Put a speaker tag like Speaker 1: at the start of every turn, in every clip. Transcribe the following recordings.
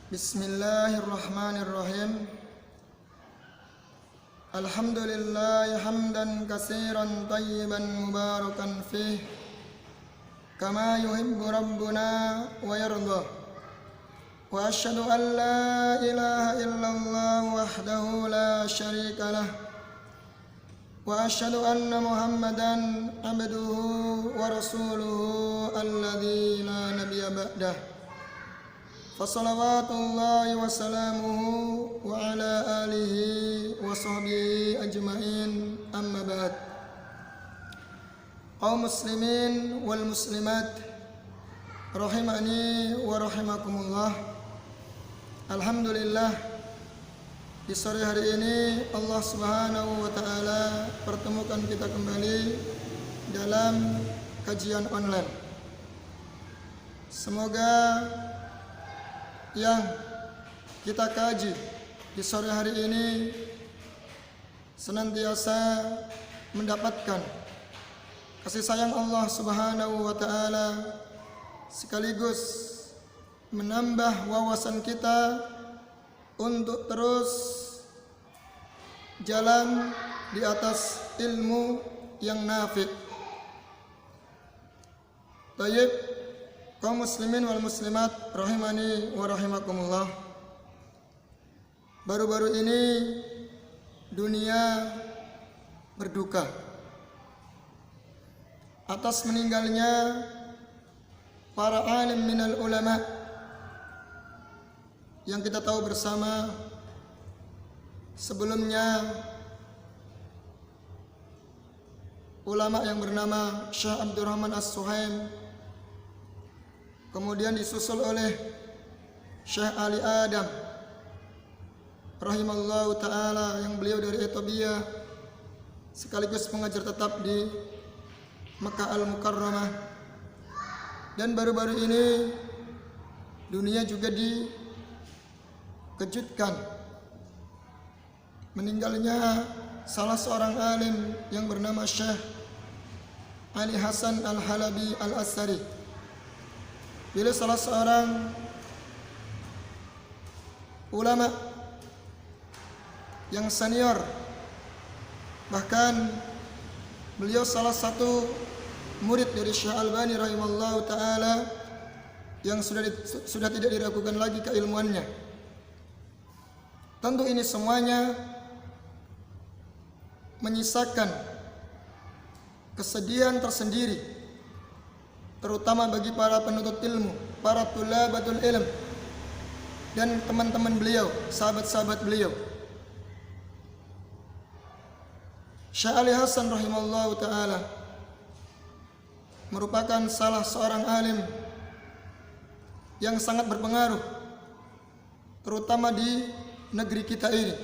Speaker 1: Bismillahirrahmanirrahim. Alhamdulillah hamdan katsiran tayyiban mubarakan fih kama yuhibbu rabbuna wa yarda. Wa asyhadu an la ilaha illallah wahdahu la syarika lah. Wa asyhadu anna Muhammadan abduhu wa rasuluhu alladzi la nabiyya ba'dah. Fassalawatullahi wa salamuhu wa ala alihi wa sahbihi ajma'in, amma ba'd. Kaum muslimin wal muslimat rahimani wa rahimakumullah. Alhamdulillah, di sore hari ini Allah Subhanahu wa taala pertemukan kita kembali dalam kajian online. Semoga yang kita kaji di sore hari ini senantiasa mendapatkan kasih sayang Allah Subhanahu wa taala, sekaligus menambah wawasan kita untuk terus jalan di atas ilmu yang nafi'. Baik, kaum muslimin wal muslimat rahimani wa rahimakumullah. Baru-baru ini dunia berduka atas meninggalnya para alim minal ulama yang kita tahu bersama. Sebelumnya ulama yang bernama Syekh Abdurrahman As-Suhaim, kemudian disusul oleh Syekh Ali Adam rahimallahu ta'ala, yang beliau dari Ethiopia sekaligus mengajar tetap di Makkah Al-Mukarramah. Dan baru-baru ini dunia juga dikejutkan meninggalnya salah seorang alim yang bernama Syekh Ali Hasan Al-Halabi Al-Asari. Beliau salah seorang ulama yang senior, bahkan beliau salah satu murid dari Syekh Albani rahimallahu taala yang sudah tidak diragukan lagi keilmuannya. Tentu ini semuanya menyisakan kesedihan tersendiri, terutama bagi para penuntut ilmu, para tulabatul ilm, dan teman-teman beliau, sahabat-sahabat beliau. Syekh Ali Hasan rahimallahu ta'ala merupakan salah seorang alim yang sangat berpengaruh, terutama di negeri kita ini.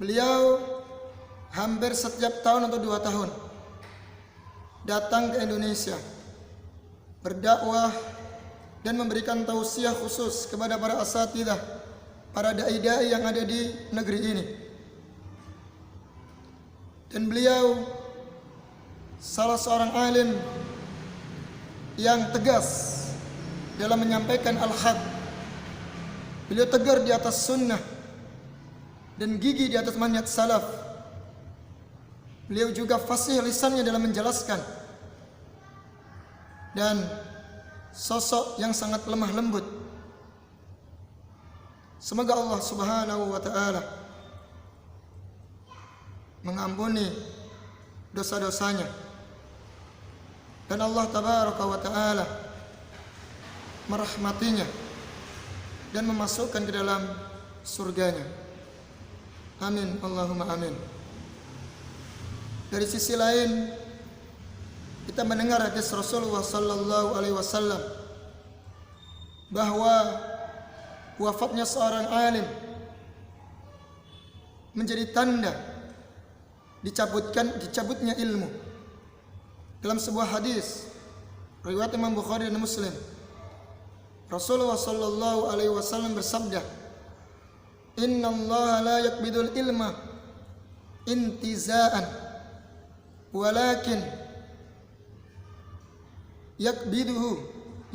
Speaker 1: Beliau hampir setiap tahun atau 2 tahun datang ke Indonesia, berdakwah dan memberikan tausiah khusus kepada para asatidzah, para dai-dai yang ada di negeri ini. Dan beliau salah seorang alim yang tegas dalam menyampaikan al-haq. Beliau tegar di atas sunnah dan gigih di atas manhaj salaf. Beliau juga fasih lisannya dalam menjelaskan, dan sosok yang sangat lemah lembut. Semoga Allah Subhanahu wa taala mengampuni dosa-dosanya, dan Allah Tabaraka wa taala merahmatinya dan memasukkan ke dalam surganya. Amin, Allahumma amin. Dari sisi lain, kita mendengar hadis Rasulullah sallallahu alaihi wasallam bahwa wafatnya seorang alim menjadi tanda dicabutnya ilmu. Dalam sebuah hadis riwayat Imam Bukhari dan Muslim, Rasulullah sallallahu alaihi wasallam bersabda, "Inna Allah la yakbidul ilma intiza'an, walakin yakbiduhu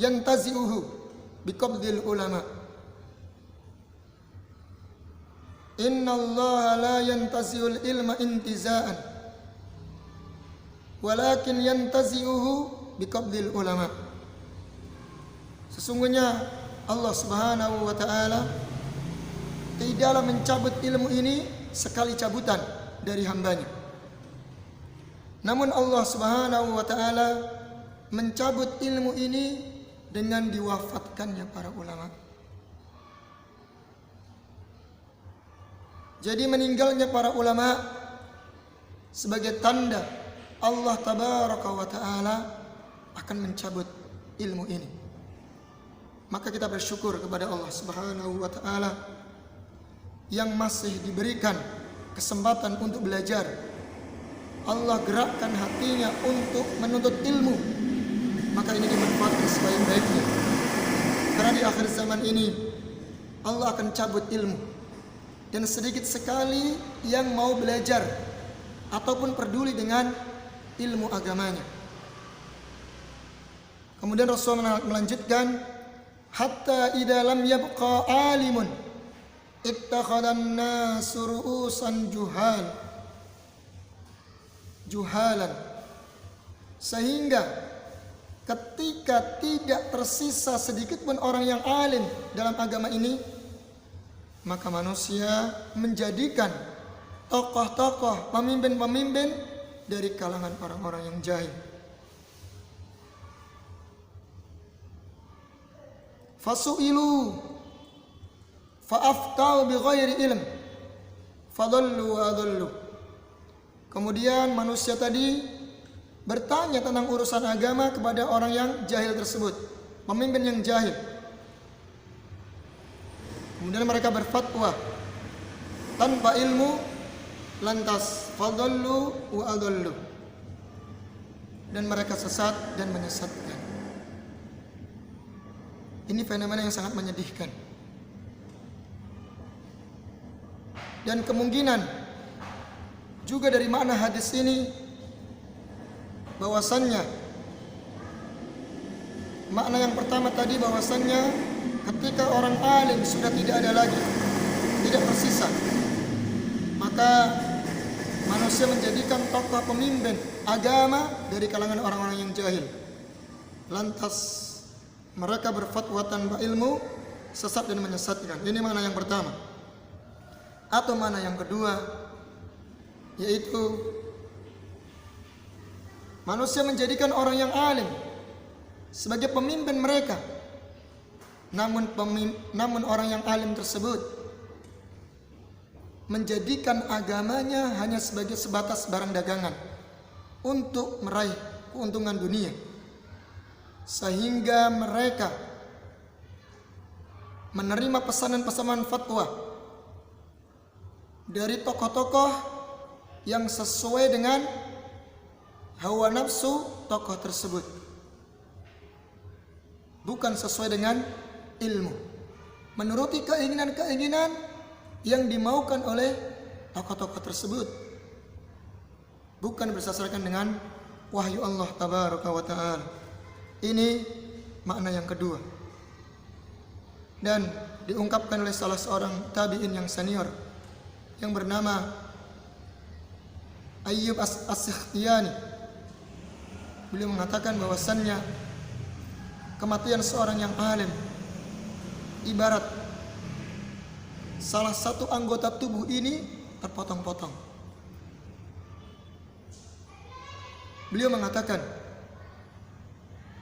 Speaker 1: yantazi'uhu biqabdil ulama. Innallaha la yantazi'ul ilma intiza'an walakin yantazi'uhu biqabdil ulama. Sesungguhnya Allah Subhanahu wa taala tidaklah mencabut ilmu ini sekali cabutan dari hambanya. Namun Allah Subhanahu wa taala mencabut ilmu ini dengan diwafatkannya para ulama. Jadi meninggalnya para ulama sebagai tanda Allah Tabaraka wa taala akan mencabut ilmu ini. Maka kita bersyukur kepada Allah Subhanahu wa taala yang masih diberikan kesempatan untuk belajar. Allah gerakkan hatinya untuk menuntut ilmu. Maka ini dimanfaatkan sebaik-baiknya. Karena di akhir zaman ini Allah akan cabut ilmu. Dan sedikit sekali yang mau belajar ataupun peduli dengan ilmu agamanya. Kemudian Rasul melanjutkan, hatta idza lam yabqa alimun ittakhadhan nasu ru'usan juhalan. Sehingga ketika tidak tersisa sedikit pun orang yang alim dalam agama ini, maka manusia menjadikan tokoh-tokoh, pemimpin-pemimpin dari kalangan orang-orang yang jahil. Fasu'ilu fa'aftau bighairi ilm fadallu wa adallu. Kemudian manusia tadi bertanya tentang urusan agama kepada orang yang jahil tersebut, pemimpin yang jahil. Kemudian mereka berfatwa tanpa ilmu, lantas fadallu wa adallu, dan mereka sesat dan menyesatkan. Ini fenomena yang sangat menyedihkan. Dan kemungkinan juga dari makna hadis ini bahwasannya, makna yang pertama tadi bahwasannya ketika orang alim sudah tidak ada lagi, tidak tersisa, maka manusia menjadikan tokoh pemimpin agama dari kalangan orang-orang yang jahil. Lantas mereka berfatwa tanpa ilmu, sesat dan menyesatkan. Ini makna yang pertama. Atau makna yang kedua, yaitu manusia menjadikan orang yang alim sebagai pemimpin mereka. Namun orang yang alim tersebut menjadikan agamanya hanya sebagai sebatas barang dagangan untuk meraih keuntungan dunia. Sehingga mereka menerima pesanan-pesanan fatwa dari tokoh-tokoh yang sesuai dengan hawa nafsu tokoh tersebut, bukan sesuai dengan ilmu, menuruti keinginan-keinginan yang dimaukan oleh tokoh-tokoh tersebut, bukan berdasarkan dengan wahyu Allah Tabaraka wa taala. Ini makna yang kedua, dan diungkapkan oleh salah seorang tabi'in yang senior yang bernama Ayyub As-Sikhtiyani. Beliau mengatakan bahwasannya kematian seorang yang alim ibarat salah satu anggota tubuh ini terpotong-potong. Beliau mengatakan,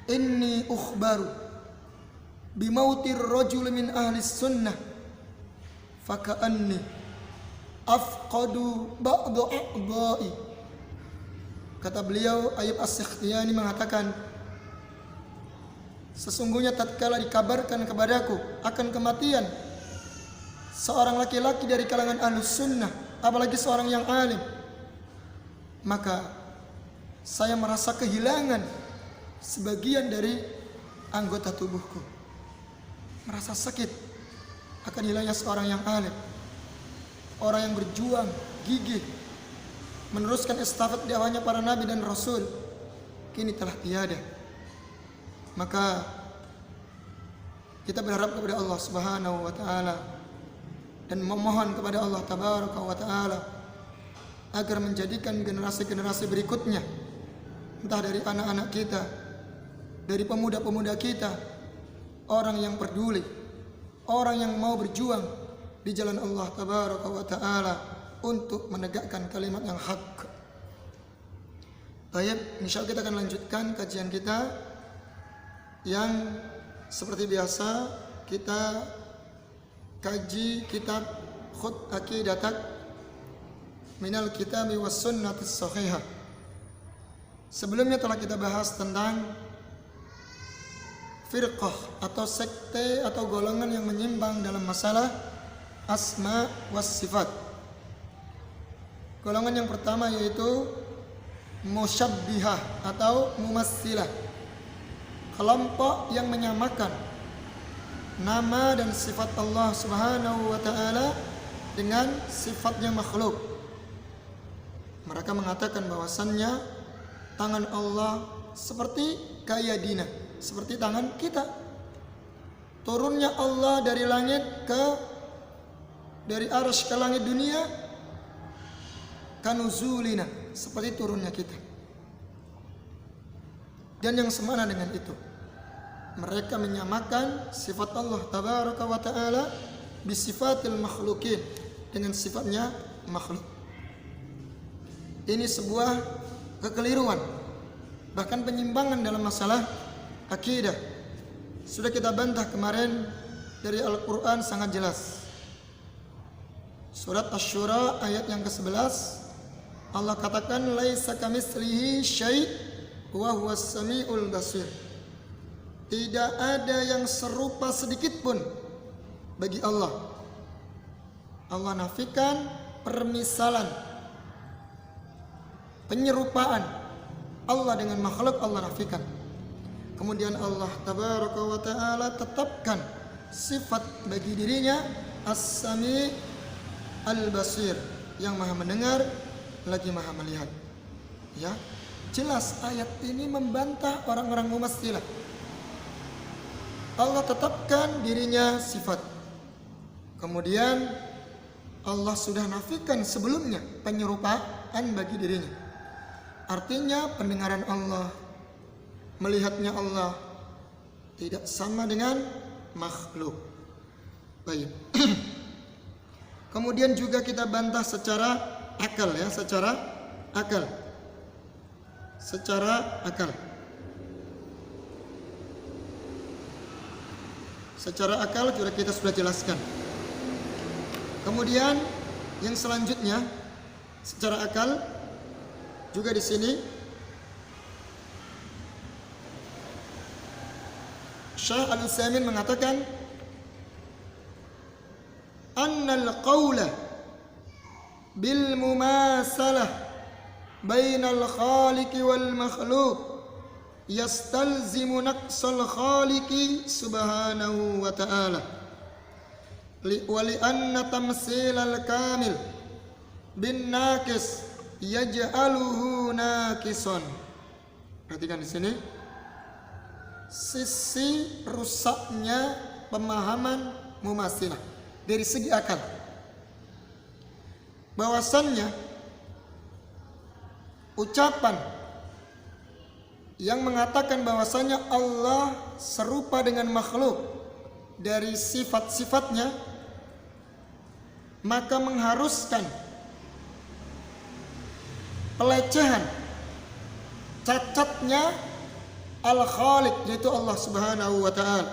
Speaker 1: inni ukhbaru bimautir rajul min ahli sunnah faka'anni afqadu ba'du a'dha'i. Kata beliau, Ayyub As-Sikhtiyani mengatakan, sesungguhnya tatkala dikabarkan kepadaku akan kematian seorang laki-laki dari kalangan ahlus sunnah, apalagi seorang yang alim, maka saya merasa kehilangan sebagian dari anggota tubuhku. Merasa sakit akan hilangnya seorang yang alim, orang yang berjuang gigih meneruskan estafet dakwahnya para nabi dan rasul, kini telah tiada. Maka Kita berharap kepada Allah Subhanahu wa taala dan memohon kepada Allah Tabaraka wa taala agar menjadikan generasi-generasi berikutnya, entah dari anak-anak kita, dari pemuda-pemuda kita, orang yang peduli, orang yang mau berjuang di jalan Allah Tabaraka wa taala untuk menegakkan kalimat yang hak. Baik, insyaallah kita akan lanjutkan kajian kita yang seperti biasa kita kaji kitab Khut Aqidatak Minal Kitabi was Sunnatis Sahihah. Sebelumnya telah kita bahas tentang firqah atau sekte atau golongan yang menyimpang dalam masalah asma was sifat. Golongan yang pertama yaitu musyabbihah atau mumassilah, kelompok yang menyamakan nama dan sifat Allah Subhanahu wa taala dengan sifatnya makhluk. Mereka mengatakan bahwasannya tangan Allah seperti kayadina, seperti tangan kita. Turunnya Allah dari arsy ke langit dunia kanuzulina, seperti turunnya kita. Dan yang semana dengan itu, mereka menyamakan sifat Allah Tabaraka wa taala bisifatil makhlukin, dengan sifatnya makhluk. Ini sebuah kekeliruan, bahkan penyimpangan dalam masalah akidah. Sudah kita bantah kemarin dari Al-Quran sangat jelas. Surat Asy-Syura ayat yang ke-11, Allah katakan laisa kamitslihi syai' wa huwas samiul basir. Tidak ada yang serupa sedikit pun bagi Allah. Allah nafikan permisalan, penyerupaan Allah dengan makhluk, Allah nafikan. Kemudian Allah Tabaraka wa taala tetapkan sifat bagi dirinya As-Sami' Al-Basir, yang maha mendengar lagi maha melihat. Ya, jelas ayat ini membantah orang-orang mumatsilah. Allah tetapkan dirinya sifat, kemudian Allah sudah nafikan sebelumnya penyerupaan bagi dirinya. Artinya pendengaran Allah, melihatnya Allah tidak sama dengan makhluk. Baik. Kemudian juga kita bantah secara akal, ya, secara akal. Secara akal kita sudah jelaskan. Kemudian yang selanjutnya secara akal juga di sini Syekh Al-Utsaimin mengatakan annal qawla bil mumasalah bainal khaliqi wal makhluq yastalzimu naqsal khaliqi subhanahu wa ta'ala wa li anna tamsil al kamil bin naqis yaj'aluhu naqisan. Perhatikan di sini sisi rusaknya pemahaman mumatsilah dari segi akal, bahwasannya ucapan yang mengatakan bahwasannya Allah serupa dengan makhluk dari sifat-sifatnya, maka mengharuskan pelecehan, cacatnya Al-Khaliq, yaitu Allah Subhanahu wa ta'ala.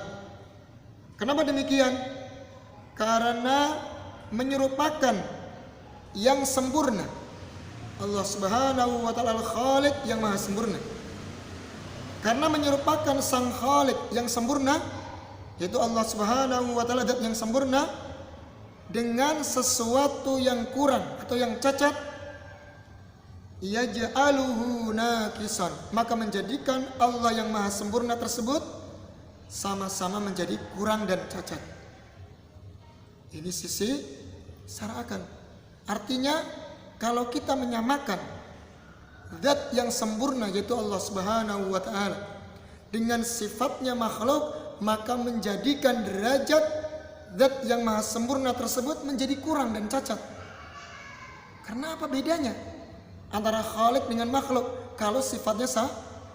Speaker 1: Kenapa demikian? Karena menyerupakan yang sempurna, Allah Subhanahu wa ta'ala Al-Khaliq yang maha sempurna. Karena menyerupakan sang Khaliq yang sempurna, yaitu Allah Subhanahu wa ta'ala yang sempurna, dengan sesuatu yang kurang atau yang cacat, yaj'aluhu naqisan, maka menjadikan Allah yang maha sempurna tersebut sama-sama menjadi kurang dan cacat. Ini sisi secara akal. Artinya kalau kita menyamakan zat yang sempurna yaitu Allah Subhanahu wa ta'ala dengan sifatnya makhluk, maka menjadikan derajat zat yang maha sempurna tersebut menjadi kurang dan cacat. Karena apa bedanya antara Khalik dengan makhluk kalau sifatnya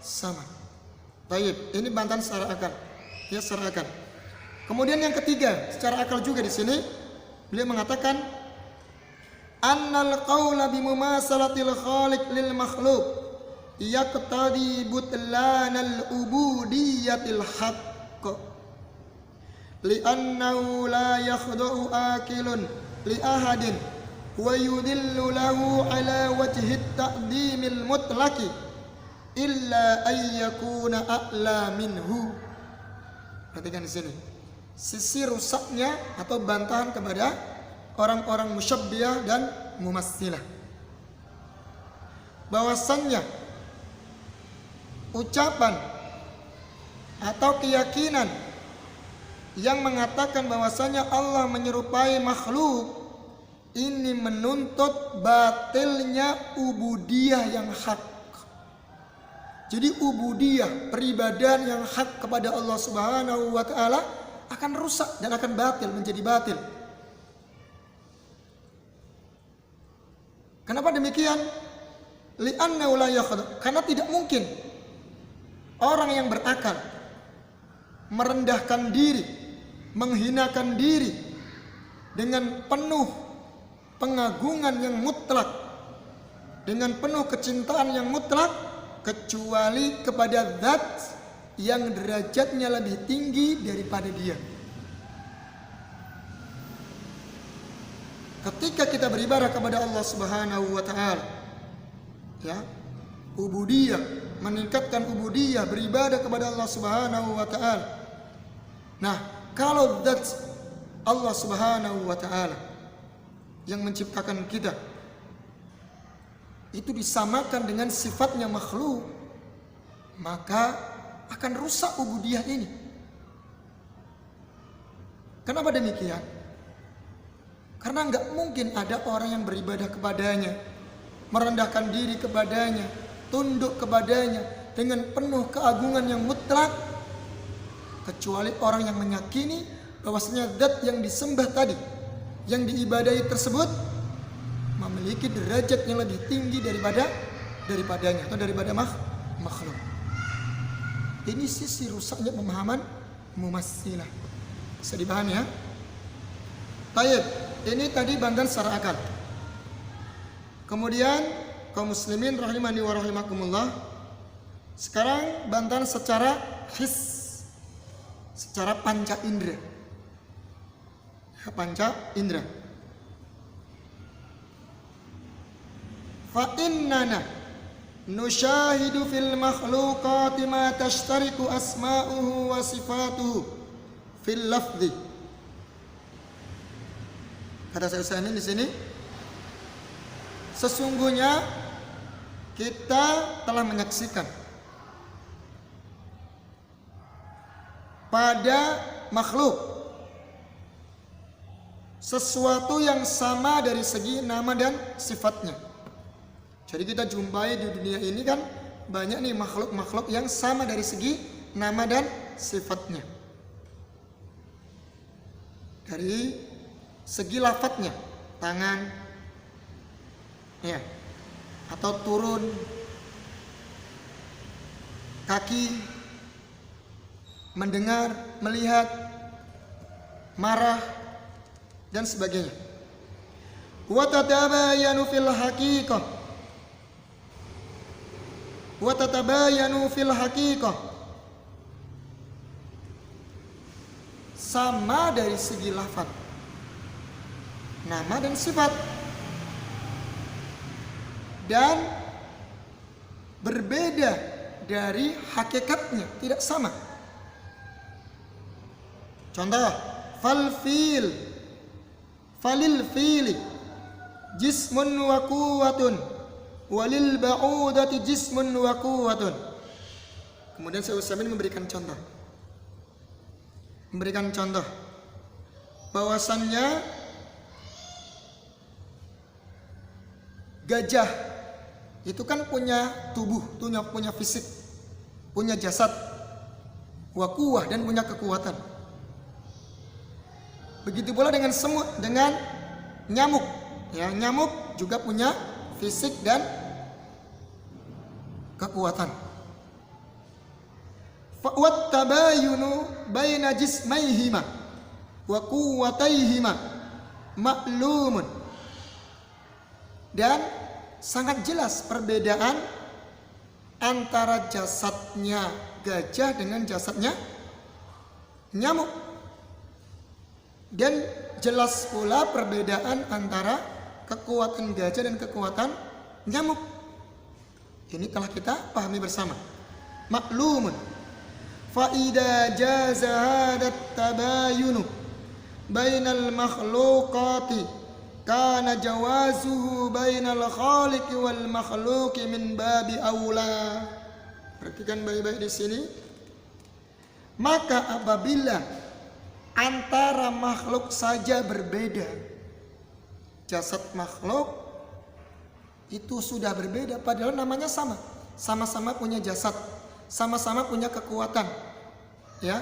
Speaker 1: sama? Baik, ini bantahan secara akal. Ya, secara akal. Kemudian yang ketiga, secara akal juga di sini beliau mengatakan annal qaula bimumasalatil khaliq lil makhluq yaqtadi butlanal ubudiyatil haqq li'annahu la yakhda'u akilun li ahadin wa yudillu lahu ala wajhi at-ta'dimil mutlaqi illa ayyakuna a'la minhu. Perhatikan di sini sisi rusaknya atau bantahan kepada orang-orang musyabbihah dan mumassilah, bahwasannya ucapan atau keyakinan yang mengatakan bahwasanya Allah menyerupai makhluk ini menuntut batilnya ubudiyah yang hak. Jadi ubudiyah, peribadahan yang hak kepada Allah Subhanahu wa taala akan rusak dan akan batil, menjadi batil. Kenapa demikian? Li'annahu la yakhda, karena tidak mungkin orang yang berakal merendahkan diri, menghinakan diri dengan penuh pengagungan yang mutlak, dengan penuh kecintaan yang mutlak, kecuali kepada zat yang derajatnya lebih tinggi daripada dia. Ketika kita beribadah kepada Allah Subhanahu wa taala, ya, ubudiyah, meningkatkan ubudiyah, beribadah kepada Allah Subhanahu wa taala. Nah, kalau zat Allah Subhanahu wa taala yang menciptakan kita itu disamakan dengan sifatnya makhluk, maka akan rusak ubudiyah ini. Kenapa demikian? Karena enggak mungkin ada orang yang beribadah kepadanya, merendahkan diri kepadanya, tunduk kepadanya dengan penuh keagungan yang mutlak, kecuali orang yang meyakini bahwasanya zat yang disembah tadi, yang diibadahi tersebut memiliki derajat yang lebih tinggi daripadanya atau daripada makhluk. Ini sisi rusaknya pemahaman mumassilah. Bisa dipahami ya? Baik, ini tadi bantahan secara akal. Kemudian kaum muslimin rahimani wa rahimakumullah, sekarang bantahan secara his, secara panca indera. Panca indera. Fa innana nusyahidu fil makhluqati ma tashtariku asma'uhu wa sifatuhu fil lafzi. Kata Syekh Utsaimin di sini, sesungguhnya kita telah menyaksikan pada makhluk sesuatu yang sama dari segi nama dan sifatnya. Jadi kita jumpai di dunia ini kan banyak nih makhluk-makhluk yang sama dari segi nama dan sifatnya. Dari segi lafadznya, tangan, ya, atau turun, kaki, mendengar, melihat, marah, dan sebagainya. Wa tatabayanu fil haqiqah. Wa tatabayanu fil haqiqah, sama dari segi lafaz, nama dan sifat, dan berbeda dari hakikatnya, tidak sama. Contoh, falil fili jismun wa quwwatun walil ba'udati jismun wa quwwatun. Kemudian Syekh Utsaimin memberikan contoh bahwasannya gajah itu kan punya tubuh, punya fisik, punya jasad, wa quwwah, dan punya kekuatan. Begitu pula dengan semut, dengan nyamuk. Ya, nyamuk juga punya fisik dan kekuatan. Wat tabayunu baina jismaihima wa quwwataihima ma'lumun. Dan sangat jelas perbedaan antara jasadnya gajah dengan jasadnya nyamuk. Dan jelas pula perbedaan antara kekuatan gajah dan kekuatan nyamuk. Ini telah kita pahami bersama. Maklumun. Fa idza jaza hadat tabayunu bainal makhluqati kana jawazuhu bainal khaliqi wal makhluqi min babi aula. Perhatikan baik-baik di sini. Maka apabila antara makhluk saja berbeda, jasad makhluk itu sudah berbeda padahal namanya sama. Sama-sama punya jasad, sama-sama punya kekuatan. Ya,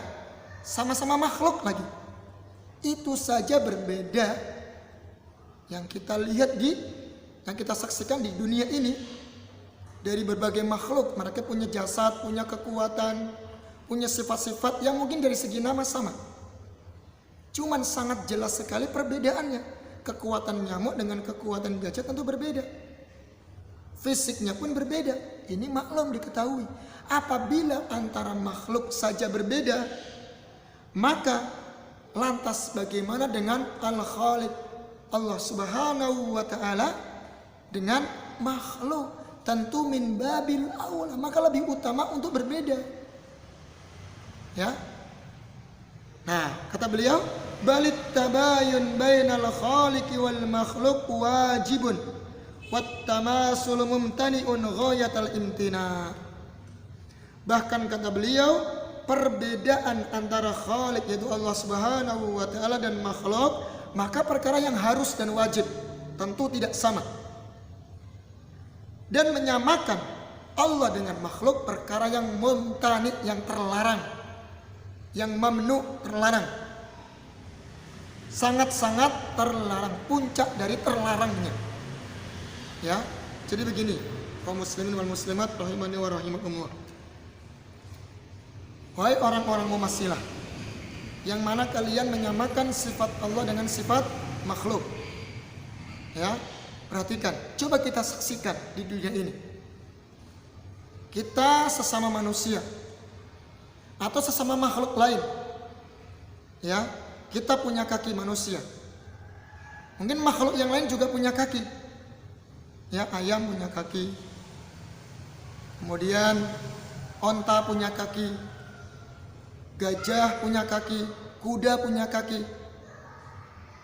Speaker 1: sama-sama makhluk lagi. Itu saja berbeda. Yang kita lihat yang kita saksikan di dunia ini, dari berbagai makhluk, mereka punya jasad, punya kekuatan, punya sifat-sifat yang mungkin dari segi nama sama. Cuman sangat jelas sekali perbedaannya. Kekuatan nyamuk dengan kekuatan gajah tentu berbeda. Fisiknya pun berbeda. Ini maklum diketahui. Apabila antara makhluk saja berbeda, maka lantas bagaimana dengan Al-Khaliq, Allah Subhanahu wa ta'ala, dengan makhluk? Tentu min babil aula, maka lebih utama untuk berbeda. Ya. Nah, kata beliau, balit tabayun bainal khaliqi wal makhluk wajibun wat tamasul mumtani'un ghayatal imtina. Bahkan kata beliau, perbedaan antara khaliq yaitu Allah Subhanahu wa ta'ala dan makhluk, maka perkara yang harus dan wajib, tentu tidak sama. Dan menyamakan Allah dengan makhluk perkara yang mumtani, yang terlarang, yang mamnu, terlarang, sangat-sangat terlarang, puncak dari terlarangnya. Ya, jadi begini, kaum muslimin wal muslimat rahimani wa rahimakumullah. Wahai orang-orang mumatsilah, yang mana kalian menyamakan sifat Allah dengan sifat makhluk. Ya, perhatikan, coba kita saksikan di dunia ini. Kita sesama manusia atau sesama makhluk lain, ya, kita punya kaki manusia. Mungkin makhluk yang lain juga punya kaki. Ya, ayam punya kaki. Kemudian onta punya kaki. Gajah punya kaki, kuda punya kaki.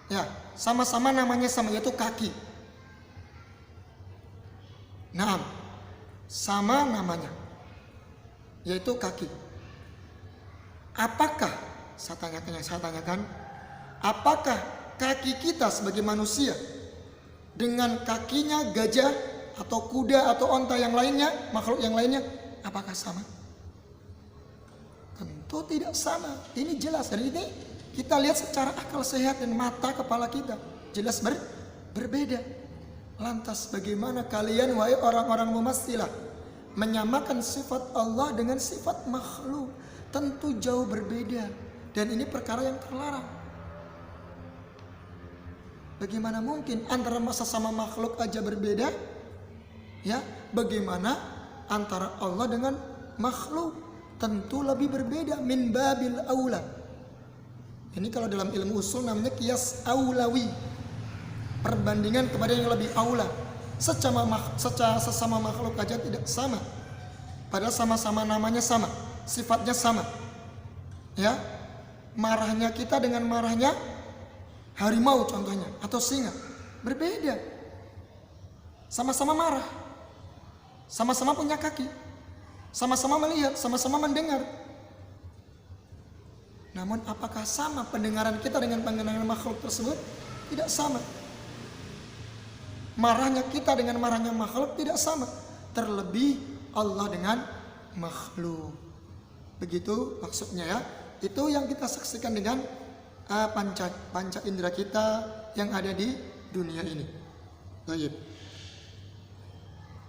Speaker 1: Ya, sama-sama namanya sama, yaitu kaki. Nah, sama namanya, yaitu kaki. Apakah, saya tanyakan, apakah kaki kita sebagai manusia dengan kakinya gajah atau kuda atau onta yang lainnya, makhluk yang lainnya, apakah sama? Tentu tidak sama. Ini jelas. Dan ini kita lihat secara akal sehat dan mata kepala kita, jelas berbeda. Lantas bagaimana kalian wahai orang-orang mumatsilah menyamakan sifat Allah dengan sifat makhluk? Tentu jauh berbeda. Dan ini perkara yang terlarang. Bagaimana mungkin antara sesama makhluk aja berbeda? Ya, bagaimana antara Allah dengan makhluk? Tentu lebih berbeda, min babil aula. Ini kalau dalam ilmu usul namanya qiyas aulawi. Perbandingan kepada yang lebih aula. Secara sesama makhluk aja tidak sama. Padahal sama-sama namanya sama, sifatnya sama. Ya. Marahnya kita dengan marahnya harimau contohnya atau singa berbeda. Sama-sama marah. Sama-sama punya kaki. Sama-sama melihat, sama-sama mendengar. Namun apakah sama pendengaran kita dengan pendengaran makhluk tersebut? Tidak sama. Marahnya kita dengan marahnya makhluk tidak sama. Terlebih Allah dengan makhluk. Begitu maksudnya ya. Itu yang kita saksikan dengan panca indera kita yang ada di dunia ini. Baik.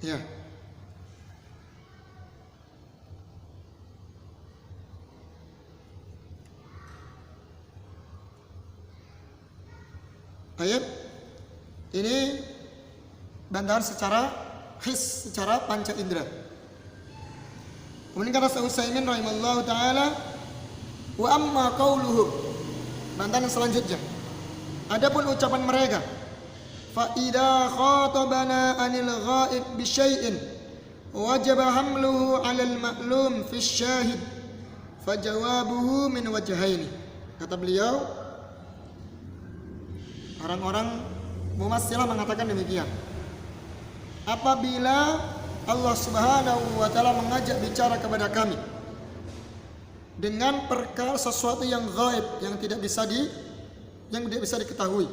Speaker 1: Ya. Baik. Ini bantahan secara his, secara panca indera. Kemudian kata Syekh Utsaimin rahimallahu taala, wa amma qauluhum, bantahan selanjutnya. Adapun ucapan mereka, fa idza khatabana anil ghaib bi syai'in wajaba hamluhu 'alal ma'lum fi syahid fajawabuhu min wajhaini. Kata beliau, orang-orang Mu'tazilah mengatakan demikian. Apabila Allah Subhanahu wa taala mengajak bicara kepada kami dengan perkara sesuatu yang gaib, yang tidak bisa diketahui,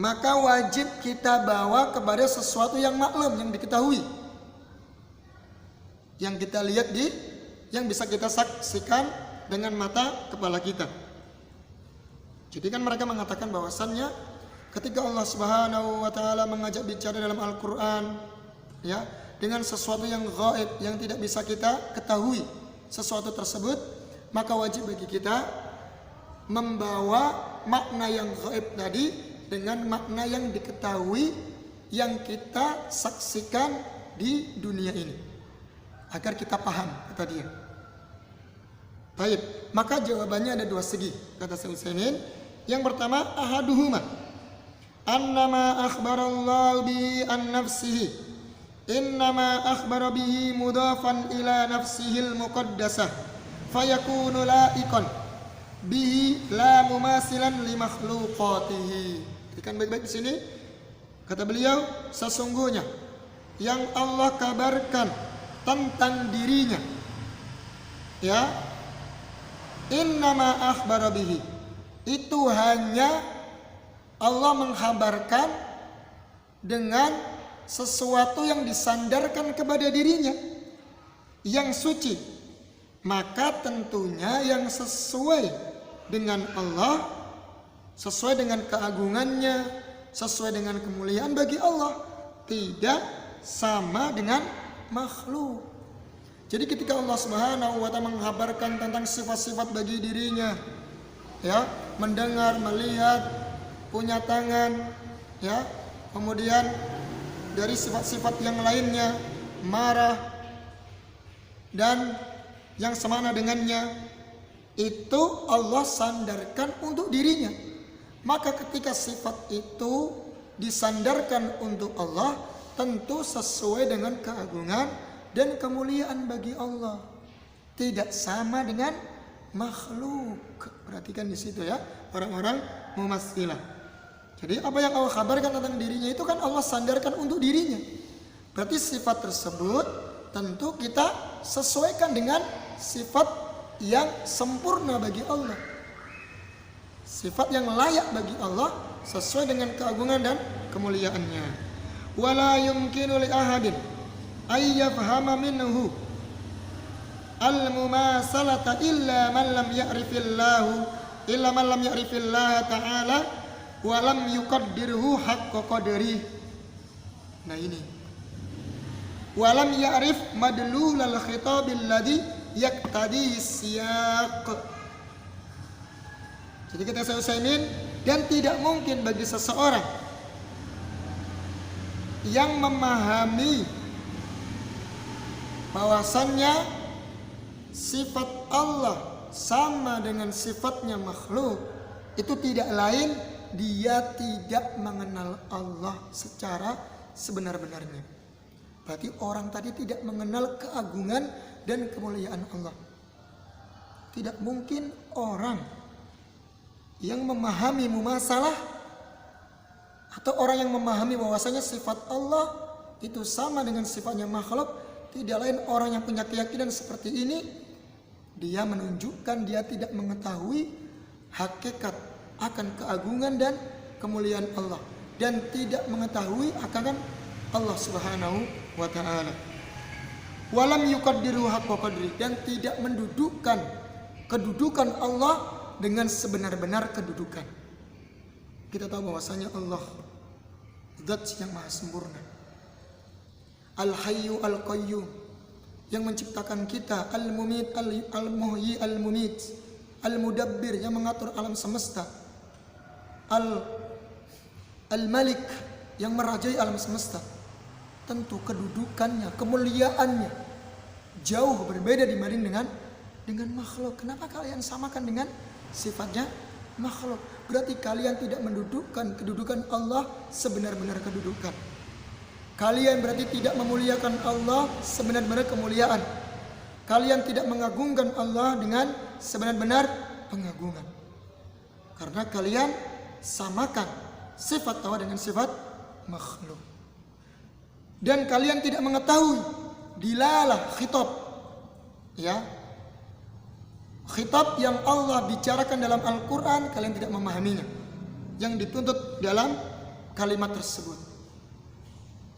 Speaker 1: maka wajib kita bawa kepada sesuatu yang maklum, yang diketahui, yang kita lihat yang bisa kita saksikan dengan mata kepala kita. Jadi kan mereka mengatakan bahwasannya ketika Allah Subhanahu wa taala mengajak bicara dalam Al-Qur'an, ya, dengan sesuatu yang gaib, yang tidak bisa kita ketahui sesuatu tersebut, maka wajib bagi kita membawa makna yang gaib tadi dengan makna yang diketahui, yang kita saksikan di dunia ini, agar kita paham, kata dia. Baik, maka jawabannya ada dua segi, kata Syekh Utsaimin. Yang pertama, ahaduhuma annama akhbarallahu bi an nafsihi innama akhbara bihi mudafan ila nafsihil muqaddasah fayakunu laikan bihi la mumasilan li makhluqatihi. Perhatikan baik-baik di sini. Kata beliau, sesungguhnya yang Allah kabarkan tentang dirinya, ya, innama akhbara bihi, itu hanya Allah menghabarkan dengan sesuatu yang disandarkan kepada dirinya yang suci. Maka tentunya yang sesuai dengan Allah, sesuai dengan keagungannya, sesuai dengan kemuliaan bagi Allah, tidak sama dengan makhluk. Jadi ketika Allah Subhanahu wa taala menghabarkan tentang sifat-sifat bagi dirinya, ya, mendengar, melihat, punya tangan, ya, kemudian dari sifat-sifat yang lainnya, marah dan yang semana dengannya, itu Allah sandarkan untuk dirinya. Maka ketika sifat itu disandarkan untuk Allah, tentu sesuai dengan keagungan dan kemuliaan bagi Allah, tidak sama dengan makhluk. Perhatikan di situ ya, orang-orang Mu'tazilah. Jadi apa yang Allah kabarkan tentang dirinya itu kan Allah sandarkan untuk dirinya. Berarti sifat tersebut tentu kita sesuaikan dengan sifat yang sempurna bagi Allah, sifat yang layak bagi Allah sesuai dengan keagungan dan kemuliaannya. Wala yumkinu li ahadin ay yafhama minhu al-mumasalata illa man lam ya'rifillah ta'ala wa lam yuqaddirhu haqqa qadri. Nah ini, wa lam ya'rif madlulal khitabil ladzi yaqtadi siyaq. Jadi kata Syekh Utsaimin, dan tidak mungkin bagi seseorang yang memahami bahwasannya sifat Allah sama dengan sifatnya makhluk, itu tidak lain dia tidak mengenal Allah secara sebenar-benarnya. Berarti orang tadi tidak mengenal keagungan dan kemuliaan Allah. Tidak mungkin orang yang memahami mumasalah atau orang yang memahami bahwasanya sifat Allah itu sama dengan sifatnya makhluk, tidak lain orang yang punya keyakinan seperti ini, dia menunjukkan dia tidak mengetahui hakikat akan keagungan dan kemuliaan Allah, dan tidak mengetahui akan Allah Subhanahu wa ta'ala. walam yuqaddiru haqqa qadri, dan tidak mendudukkan kedudukan Allah dengan sebenar-benar kedudukan. Kita tahu bahwasanya Allah zat yang maha sempurna, Al-Hayyu Al-Qayyum, yang menciptakan kita, Al-Mumit Al-Muhyi Al-Mumit, Al-Mudabbir, yang mengatur alam semesta, Al-Malik, yang merajai alam semesta. Tentu kedudukannya, kemuliaannya jauh berbeda dibanding dengan makhluk. Kenapa kalian samakan dengan sifatnya makhluk? Berarti kalian tidak mendudukkan kedudukan Allah sebenar-benar kedudukan. Kalian berarti tidak memuliakan Allah sebenar-benar kemuliaan. Kalian tidak mengagungkan Allah dengan sebenar-benar pengagungan. Karena kalian samakan sifat Allah dengan sifat makhluk. Dan kalian tidak mengetahui dilalah khitab, ya, khitab yang Allah bicarakan dalam Al-Quran, kalian tidak memahaminya, yang dituntut dalam kalimat tersebut,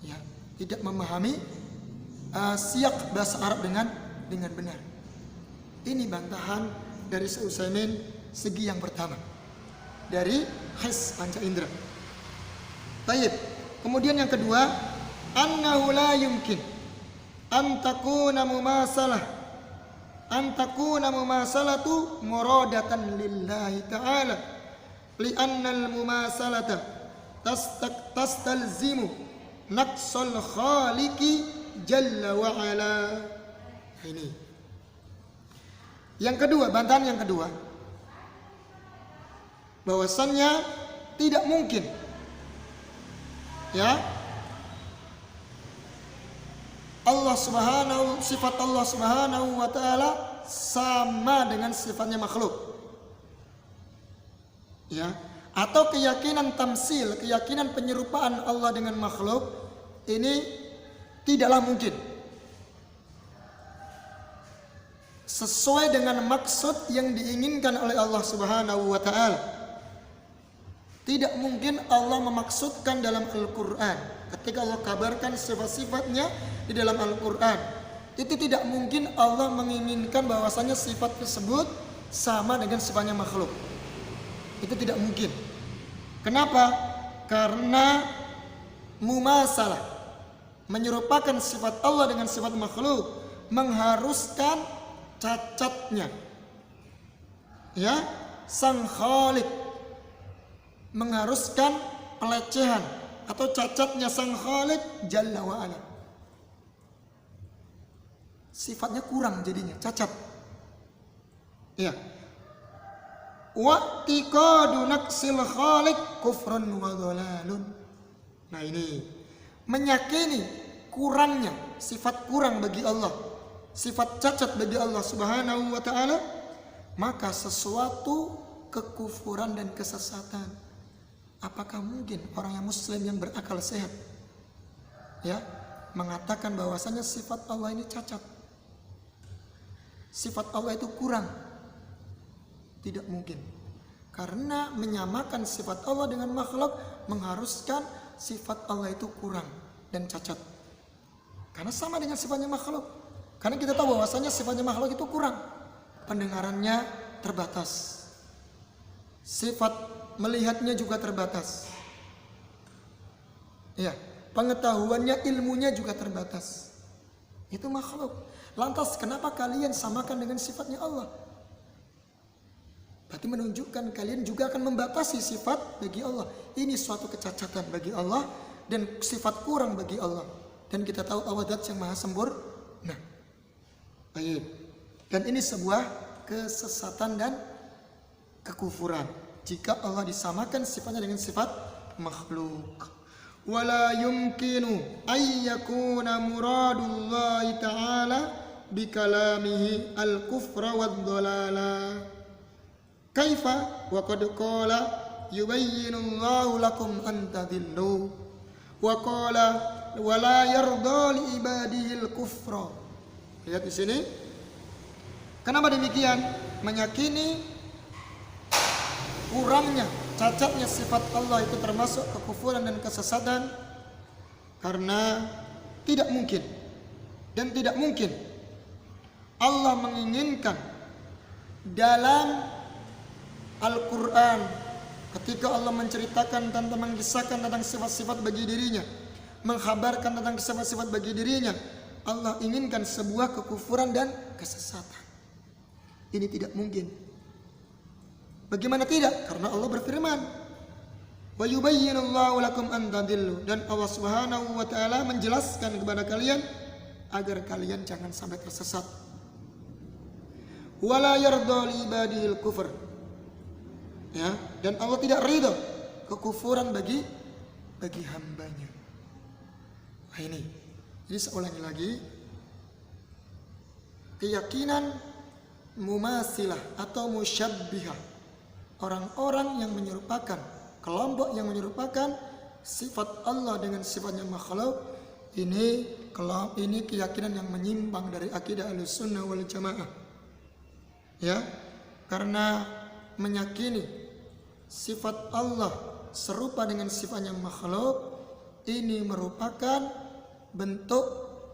Speaker 1: ya, tidak memahami siyak bahasa Arab dengan benar. Ini bantahan dari Syekh Utsaimin segi yang pertama dari his panca indera. Baik. Kemudian yang kedua, annahu la yumkin an takuna mumasalatu muradatan lillahi ta'ala li'anna al-mumasalata tastalzimu naqsal khaliqi jalla wa ala. Ini yang kedua, bantahan yang kedua, bahwasannya tidak mungkin, ya, sifat Allah Subhanahu wa taala sama dengan sifatnya makhluk, ya, atau keyakinan tamsil, keyakinan penyerupaan Allah dengan makhluk ini tidaklah mungkin sesuai dengan maksud yang diinginkan oleh Allah Subhanahu wa taala. Tidak mungkin Allah memaksudkan dalam Al-Quran, ketika Allah kabarkan sifat-sifatnya di dalam Al-Quran, itu tidak mungkin Allah menginginkan bahwasanya sifat tersebut sama dengan sifatnya makhluk. Itu tidak mungkin. Kenapa? Karena mumasalah, menyerupakan sifat Allah dengan sifat makhluk, mengharuskan cacatnya, ya, sang Khalik, mengharuskan pelecehan atau cacatnya sang Khalik Jalla wa ala. Sifatnya kurang jadinya, cacat. Ya. Wa tiqadu naqsil Khalik kufrun wa dhalalun. Nah, ini meyakini kurangnya, sifat kurang bagi Allah, sifat cacat bagi Allah Subhanahu wa taala, maka sesuatu kekufuran dan kesesatan. Apakah mungkin orang yang muslim yang berakal sehat, ya, mengatakan bahwasanya sifat Allah ini cacat, sifat Allah itu kurang? Tidak mungkin. Karena menyamakan sifat Allah dengan makhluk mengharuskan sifat Allah itu kurang dan cacat. Karena sama dengan sifatnya makhluk. Karena kita tahu bahwasanya sifatnya makhluk itu kurang. Pendengarannya terbatas. Sifat melihatnya juga terbatas. Ya, pengetahuannya, ilmunya juga terbatas. Itu makhluk. Lantas kenapa kalian samakan dengan sifatnya Allah? Berarti menunjukkan kalian juga akan membatasi sifat bagi Allah. Ini suatu kecacatan bagi Allah dan sifat kurang bagi Allah. Dan kita tahu Allah zat yang maha sempurna. Baik. Dan ini sebuah kesesatan dan kekufuran jika Allah disamakan sifatnya dengan sifat makhluk. Wala yumkinu ay yakuna muradullahi ta'ala bikalamihi al-kufra wad-dhalala. Kaifa wa qad qala yubayyinullahu lakum an tadillu wa qala wala yarda li ibadihi al-kufra. Lihat di sini. Kenapa demikian? Meyakini kurangnya, cacatnya sifat Allah itu termasuk kekufuran dan kesesatan, karena tidak mungkin Dan tidak mungkin Allah menginginkan dalam Al-Quran ketika Allah menceritakan tentang, mengisahkan tentang sifat-sifat bagi dirinya, mengkhabarkan tentang sifat-sifat bagi dirinya, Allah inginkan sebuah kekufuran dan kesesatan. Ini tidak mungkin. Bagaimana tidak? Karena Allah berfirman, wa yubayyinullahu lakum an tadillu, dan Allah Subhanahu wa taala menjelaskan kepada kalian agar kalian jangan sampai tersesat. Wala yarda li ibadihil kufr. Ya, dan Allah tidak ridha kekufuran bagi hambanya. Nah ini. Jadi saya ulangi lagi. Keyakinan mumasilah atau musyabbihah, orang-orang yang menyerupakan, kelompok yang menyerupakan sifat Allah dengan sifatnya makhluk, ini keyakinan yang menyimpang dari akidah Ahlussunnah wal Jamaah. Ya, karena meyakini sifat Allah serupa dengan sifatnya makhluk, ini merupakan bentuk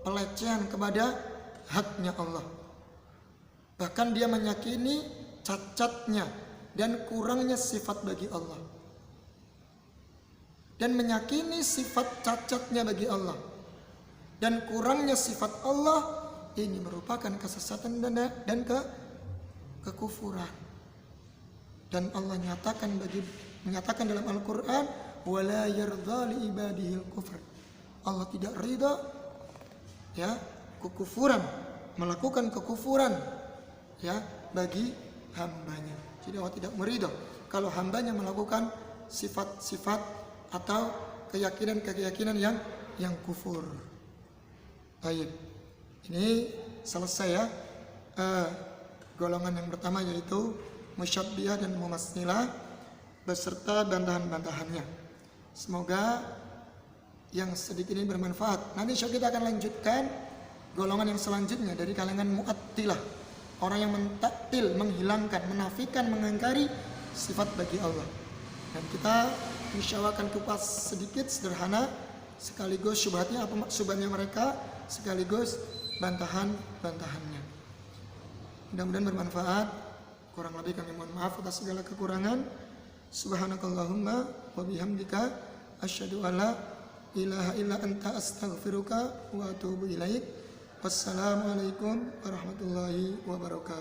Speaker 1: pelecehan kepada haknya Allah. Bahkan dia meyakini cacatnya dan kurangnya sifat bagi Allah, dan meyakini sifat cacatnya bagi Allah dan kurangnya sifat Allah, ini merupakan kesesatan dan kekufuran. Dan Allah menyatakan dalam Al-Quran, wala yardha li ibadihil kufr. Allah tidak ridha ya kekufuran, melakukan kekufuran ya bagi hambanya. Jadi Allah tidak meridha kalau hambanya melakukan sifat-sifat atau keyakinan yang kufur. Baik, ini selesai ya golongan yang pertama, yaitu musyabbihah dan mumatsilah beserta bantahan-bantahannya. Semoga yang sedikit ini bermanfaat. Nanti kita akan lanjutkan golongan yang selanjutnya dari kalangan mu'attilah, orang yang mentaktil, menghilangkan, menafikan, mengingkari sifat bagi Allah. Dan kita insyaallah akan kupas sedikit sederhana, sekaligus syubhatnya, apa syubhatnya mereka, sekaligus bantahan-bantahannya. Mudah-mudahan bermanfaat. Kurang lebih kami mohon maaf atas segala kekurangan. Subhanakallahumma wa bihamdika asyhadu alla ilaha illa anta astaghfiruka wa atubu ilaik. Wassalamualaikum warahmatullahi wabarakatuh.